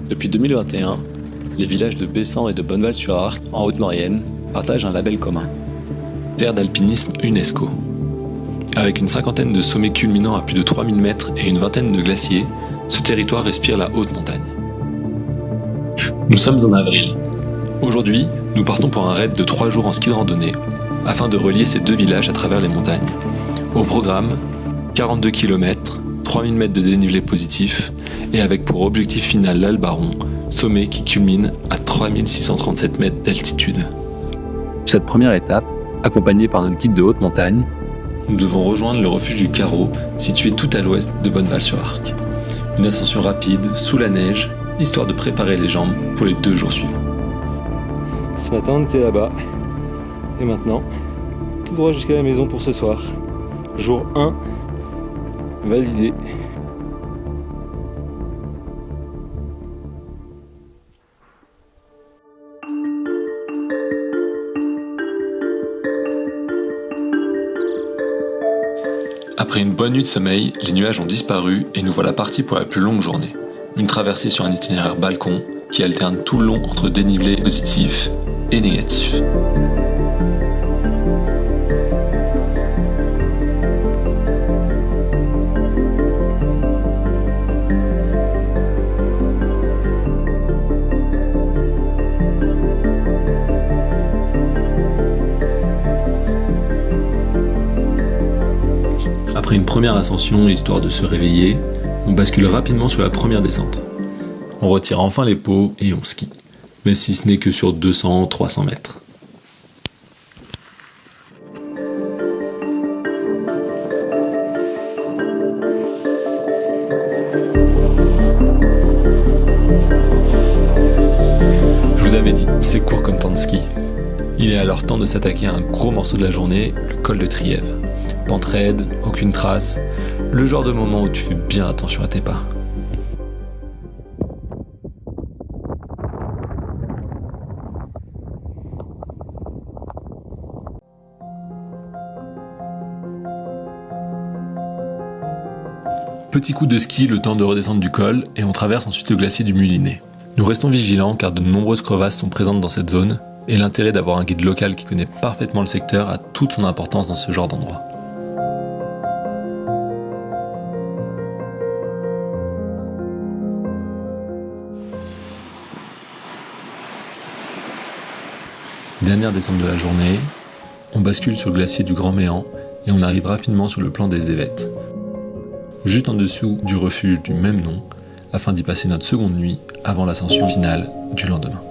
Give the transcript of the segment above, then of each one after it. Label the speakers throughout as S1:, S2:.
S1: Depuis 2021, les villages de Bessan et de Bonneval-sur-Arc, en Haute-Maurienne, partagent un label commun. Terre d'alpinisme UNESCO. Avec une cinquantaine de sommets culminant à plus de 3000 mètres et une vingtaine de glaciers, ce territoire respire la haute montagne. Nous sommes en avril. Aujourd'hui, nous partons pour un raid de 3 jours en ski de randonnée, afin de relier ces deux villages à travers les montagnes. Au programme, 42 km, 3000 mètres de dénivelé positif, et avec pour objectif final l'Albaron, sommet qui culmine à 3637 mètres d'altitude. Cette première étape, accompagnée par notre guide de haute montagne, nous devons rejoindre le refuge du Carreau, situé tout à l'ouest de Bonneval-sur-Arc. Une ascension rapide, sous la neige, histoire de préparer les jambes pour les 2 jours suivants.
S2: Ce matin on était là-bas, et maintenant, tout droit jusqu'à la maison pour ce soir. Jour 1, validé.
S1: Après une bonne nuit de sommeil, les nuages ont disparu et nous voilà partis pour la plus longue journée. Une traversée sur un itinéraire balcon qui alterne tout le long entre dénivelé positif et négatif. Après une première ascension, histoire de se réveiller, on bascule rapidement sur la première descente. On retire enfin les pots et on skie, même si ce n'est que sur 200-300 mètres. Je vous avais dit, c'est court comme temps de ski. Il est alors temps de s'attaquer à un gros morceau de la journée, le col de Trièves. Pente raide, aucune trace, le genre de moment où tu fais bien attention à tes pas. Petit coup de ski, le temps de redescendre du col, et on traverse ensuite le glacier du Mulinet. Nous restons vigilants car de nombreuses crevasses sont présentes dans cette zone, et l'intérêt d'avoir un guide local qui connaît parfaitement le secteur a toute son importance dans ce genre d'endroit. Dernière descente de la journée, on bascule sur le glacier du Grand Méant et on arrive rapidement sur le plan des Évêtes, juste en dessous du refuge du même nom, afin d'y passer notre seconde nuit avant l'ascension finale du lendemain.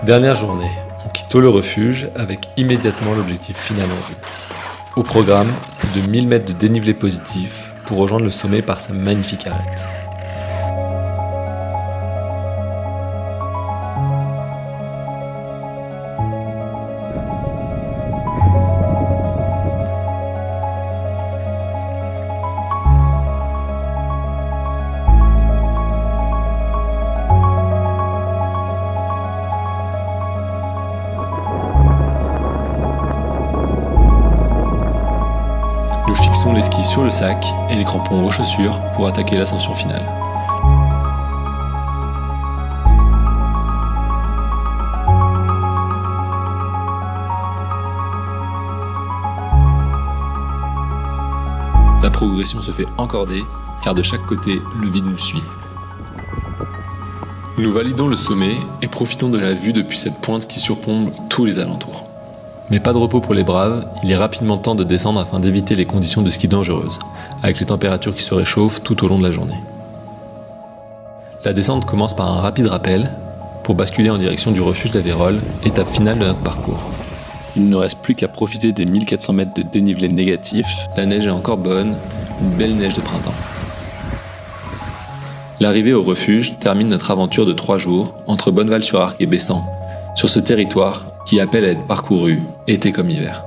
S1: Dernière journée, on quitte le refuge avec immédiatement l'objectif final en vue. Au programme, plus de 1000 mètres de dénivelé positif pour rejoindre le sommet par sa magnifique arête. Nous fixons les skis sur le sac et les crampons aux chaussures pour attaquer l'ascension finale. La progression se fait encorder car de chaque côté, le vide nous suit. Nous validons le sommet et profitons de la vue depuis cette pointe qui surplombe tous les alentours. Mais pas de repos pour les braves, il est rapidement temps de descendre afin d'éviter les conditions de ski dangereuses, avec les températures qui se réchauffent tout au long de la journée. La descente commence par un rapide rappel pour basculer en direction du refuge d'Aveyron, étape finale de notre parcours. Il ne reste plus qu'à profiter des 1400 mètres de dénivelé négatif. La neige est encore bonne, une belle neige de printemps. L'arrivée au refuge termine notre aventure de 3 jours entre Bonneval-sur-Arc et Bessan, sur ce territoire qui appelle à être parcouru, été comme hiver.